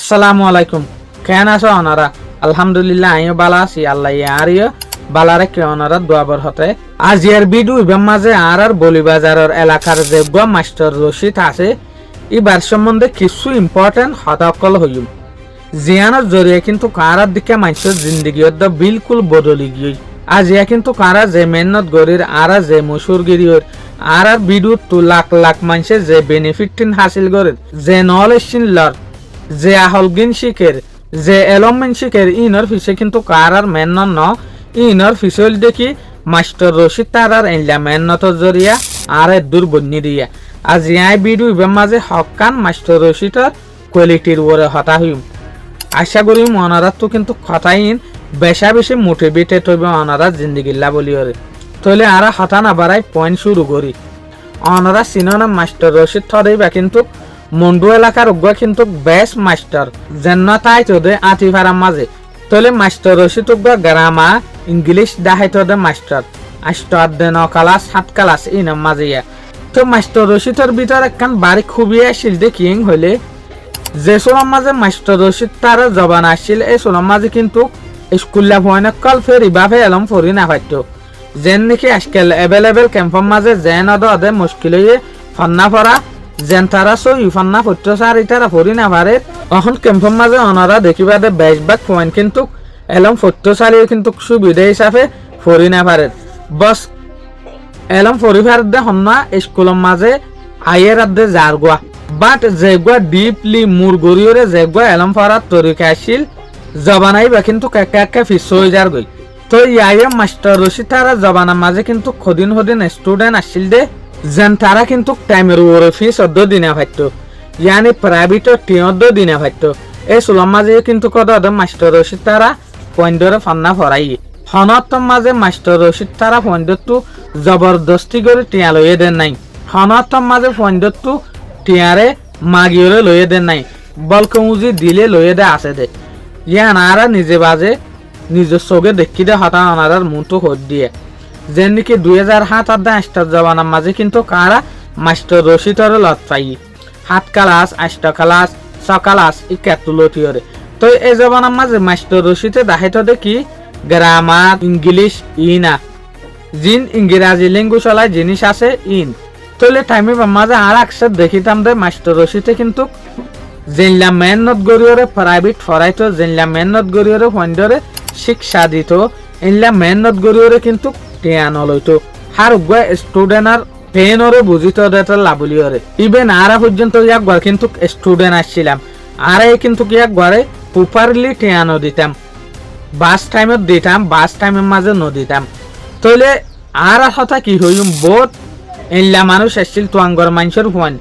আসসালামু আলাইকুম। কেন আছো ওনারা? আলহামদুলিল্লাহ আমিও ভালো আছি। আল্লাহ আরিও বালারে কে ওনারা দোয়াবর হতে। আজ এর ভিডিও ইবের মাঝে আর বলিবাজারের এলাকার যে মাস্টার রশিদ আছে এবার সম্বন্ধে কিছু ইম্পর্টেন্ট হতাকল হইম জিয়ানোর জরিয়ে কিন্তু কারার দিকে মানুষের জিন্দগি বিলকুল বদলি গিয়ে আজ ইয়া কিন্তু কারা যে মেহনত গরির আর যে মশুর গিরিয়র আর ভিডিও তো লাখ লাখ মানুষের যে বেনিফিট হাসিল গরির যে নলেজ লর যে আহলগিন শিখের যে এলমেন্ট শিখের ইনর ফিসে কিন্তু কারার মেহনত ন ইনর ফিসল দেখি মাস্টার রশিদ তারার এনলা মেহনত জরিয়া আর দূর বন্যি দিয়া আজ ইয়াই ভিডিও ইবের মাঝে হকান মাস্টার রশিদর কোয়ালিটির ওরে হতা হইম। আশা করি ওনারা তো কিন্তু কথাইন বেশা বেশি মোটিভেটেড হইবে ওনারা জিন্দিগিল্লা বলি ওরে তাহলে আর হতা না বাড়াই পয়েন্ট শুরু করি। ওনারা সিনেমা মাস্টার রশিদ থরেইবা কিন্তু মন্ডু এলাকার উগ্র কিন্তু বেস্ট মাস্টার যেন তাই তোদের আতিফারার মাঝে তাহলে মাস্টার রশিদ উগ্র গ্রামা ইংলিশ দাহাইতদের মাস্টার আষ্টর দেন ক্লাস 7 ক্লাস ইনার মাঝে তো মাস্টার রশিদের ভিতর একখান বাড়ি খুবই আসিল দেখিং হইলে যে সোলার মাঝে মাস্টার রশিদ তার জবান আসছিল এই সোলার মাঝে কিন্তু স্কুল কল ফেরি বাফে এলম ফরি না পাইতো যেন নাকি আজকাল এভেলেবেল ক্যাম্পের মাঝে যেন অদে মুশকিল হয়ে ফন্না ফরা যেন তারা সই ফন্না ফট্ট সার ইতারা ফরি না পারে এখন ক্যাম্পের মাঝে অনারা দেখিবা দে বেশবাগ পয়েন্ট কিন্তু এলম ফট্ট সারিও কিন্তু সুবিধা হিসাবে ফরি না পারে বস এলম ফরি ফার দে হন্না স্কুলের মাঝে আইয়ের আদে যার গোয়া বাট যেগুয়া ডিপলি মুর গড়িয়রে যেগুয়া এলম ফরার তরিকা আসিল জবানাই বা কিন্তু একে ফিস হয়ে যার গই তো ইয়াইয়া মাস্টার রশিদ তারা জবানার মাঝে কিন্তু খদিন স্টুডেন্ট আসিল দে যেন তারা কিন্তু টাইমের ওরে ফিস অর্ধ দিনে পাইতো ইয়ানি প্রাইভেট টিয়দ্দ দিনে পাইতো এই সুলম মাঝে কিন্তু কত মাস্টার রশিদ তারা পয়েন্টরে ফান্না ফরাই হনতম মাঝে মাস্টার রশিদ তারা পয়েন্টটো জবরদস্তি করে টিয়া লইয়ে দেন নাই হনতম মাঝে পয়েন্টটো টিয়ারে মাগিওরে লইয়ে দেন নাই বলকে মুজি দিলে লইয়ে দে আছে দে ইয়া নারা নিজে বাজে নিজের চোখে দেখি দে হতা আনারার মুতো হত দিয়ে যেন নাকি 2007 8 জবানার মাঝে কিন্তু কারা মাস্টার রশিদরে লত পাই 7 ক্লাস 8 ক্লাস 6 ক্লাস ই ক্যাতুলটিওরে তো এই জবানার মাঝে মাস্টার রশিদে দেখাইতো দেখি গ্রামার ইংলিশ ইনা জিন ইংরেজি ল্যাঙ্গুয়েজ ওলা জিনিস আছে ইন তাহলে টাইমে মাঝে আর একসাথ দেখিতাম দে মাস্টার রশিদে কিন্তু জেনলা মেহনত গড়িয়রে প্রাইভেট ফরাইতো জেনলা মেহনত গড়িয়রে ফন্ডরে শিক্ষা দিত এনলা মেহনত গড়িয়রে কিন্তু টিয়ান লইতো হার উগ্র স্টুডেন্টার পেনরে বুঝিত দেতার লাবলিয়রে ইভেন আরা পর্যন্ত একবার কিন্তু স্টুডেন্ট আসছিলাম আর কিন্তু একবারে প্রপারলি টিয়ানো দিতাম বাস টাইমত দিতাম বাস টাইমের মাঝে নদিতাম তাহলে আর কথা কি হইম বোধ এনলা মানুষ আসছিল তোয়াঙ্গর মানুষের ফোন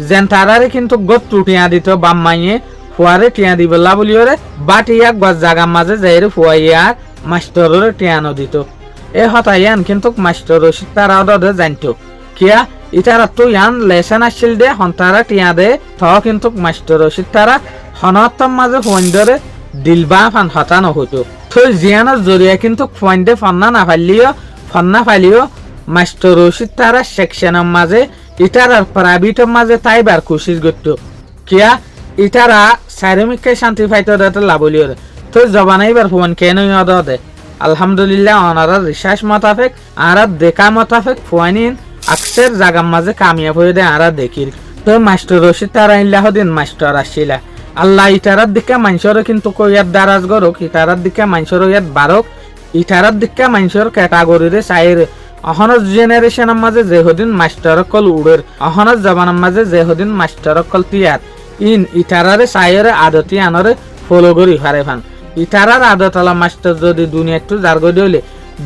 যেন তারারে কিন্তু গত টুটিয়া দিত বাম মাইয়ে ফুয়ারে টিয়া দিবলা বলিওরে বাট ইয়াক গছ জাগার মাঝে যাইরে ফুয়াইয়ার মাস্টাররে টিয়ানো দিত এ হতাইয়ান কিন্তু মাস্টার রশিদ তারা দে জানতো কিয়া ইতারা তো ইয়ান লেসন আসছিল দে হন্তারা টিয়া দে থ কিন্তু মাস্টার রশিদ তারা হনতম মাঝে ফোন ধরে দিলবা ফান হতানো হতো তো জিয়ানোর জরিয়া কিন্তু ফোন দে ফন্না না ফাইলিও মাস্টার রশিদ তারা সেকশনের মাঝে ইটারার প্রাইভেটের মাঝে তাইবার কোশিশ করতো কিয়া ইটারা শারীরিক শান্তি পাইতো দেতে লাভলিওর তো জবানাইবার ফোন কেন দে আলহামদুলিল্লাহ ওনারা রিসার্চ মোতাবেক আর দেখা মোতাবেক ফোয়ানিন আকসের জাগার মাঝে কামিয়াব হয়ে দেয় আর দেখির তো মাস্টার রশিদ তারা ইল্লাহদিন মাস্টার আসিলা আল্লাহ ইটারার দিকে মানুষের কিন্তু কইয়ার দারাজ গরক ইটারার দিকে মানুষের ইয়াত বারক ইটারার দিকে মানুষের ক্যাটাগরিরে চাইর অহনজ জেনারেশনের মাঝে যেহদিন মাস্টার কল উড়ের অহনজ জবানের মাঝে যেহদিন মাস্টার কল তিয়ার ইন ইটারারে চাইরে আদতি আনরে ফলো করি ফারে ফান ইটারার আদতলা মাস্টার যদি দুনিয়া একটু জার্গ দিলে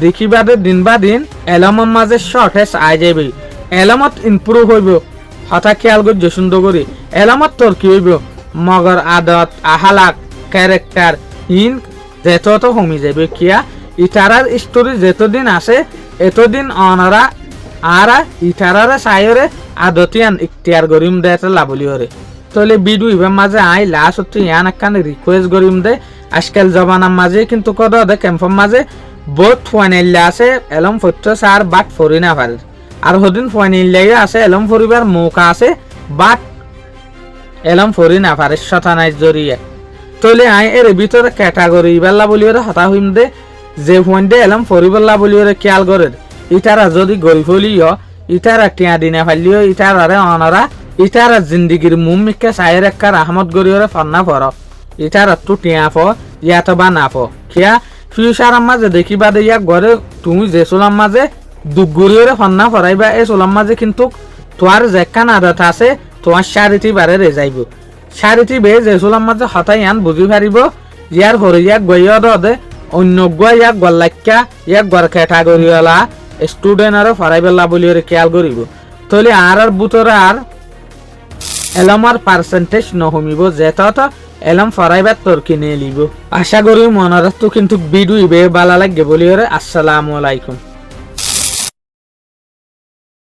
দেখিবাদে দিন বা দিন এলমের মাঝে শর্টেজ আই যাবে এলমত ইমপ্রুভ হইব হঠাৎ খেয়াল করি সুন্দর করি এলমত তোর কি হইব মগর আদত আহালাক ক্যারেক্টার ইন যেত কমি যাবে কিয়া ইটারার স্টোরি যেতদিন আছে এতদিন অনারা আর ইটারারে চাইরে আদতিয়ান ইখতিয়ার করিম দে লাভলিওরে তাহলে ভিডিও ইবের মাঝে আই লাস্ট হচ্ছে ইয়ান একখান রিকোয়েস্ট করিম দে আজকাল জবানার মাঝে কিন্তু কত দে ক্যাম্পের মাঝে বহুত ফাইনাইল্লা আছে এলম ফট্ট সার বাট ফরি না পারে আর হদিন ফাইনাইল্লাই আছে এলম ফরিবার মৌকা আছে বাট এলম ফরি না পারে শতানাই জরিয়ে তলে আই এর ভিতরে ক্যাটাগরি বেলা বলি ওরে হতা হইম দে যে ফোনডে এলাম ফরিবেলা বলি ওরে খেয়াল করে ইটারা যদি গরিব হলিও ইটারা টিয়া দিনে ফাইলিও ইটারারে অনারা ইটারা জিন্দিগির মুমিকে সাইর একার আহমদ গরি ওরে ফন্না ফর ইটারা তু টিয়া ফ ইয়াতো বা না ফ কিয়া ফিউচার মাঝে দেখিবা দে ইয়াক ঘরে তুমি যে সোলাম মাঝে দুগুরি ওরে ফন্না ফরাইবা এই সোলাম মাঝে কিন্তু তোমার যেখান আদত আছে তোমার চারিটি বারে রে যাইব চারিটি বে যে সোলাম মাঝে হতাই আন বুঝি পারিব ইয়ার হরে ইয়াক গইয় দে অন্য গুয়া ইয়াক গল্লাক্কা ইয়াক গড় ক্যাটাগরিওয়ালা স্টুডেন্ট আর ফরাইবেলা বলি ওরে খেয়াল করিব তাহলে আর বুতরে আর এলমার পার্সেন্টেজ নহমিব যেটা এলম ফরাইবার তোর কিনে লিব আশা করি মনে রাখতো কিন্তু ভিডিও বে ভালো লাগবে বলি ওরে আসসালামু আলাইকুম।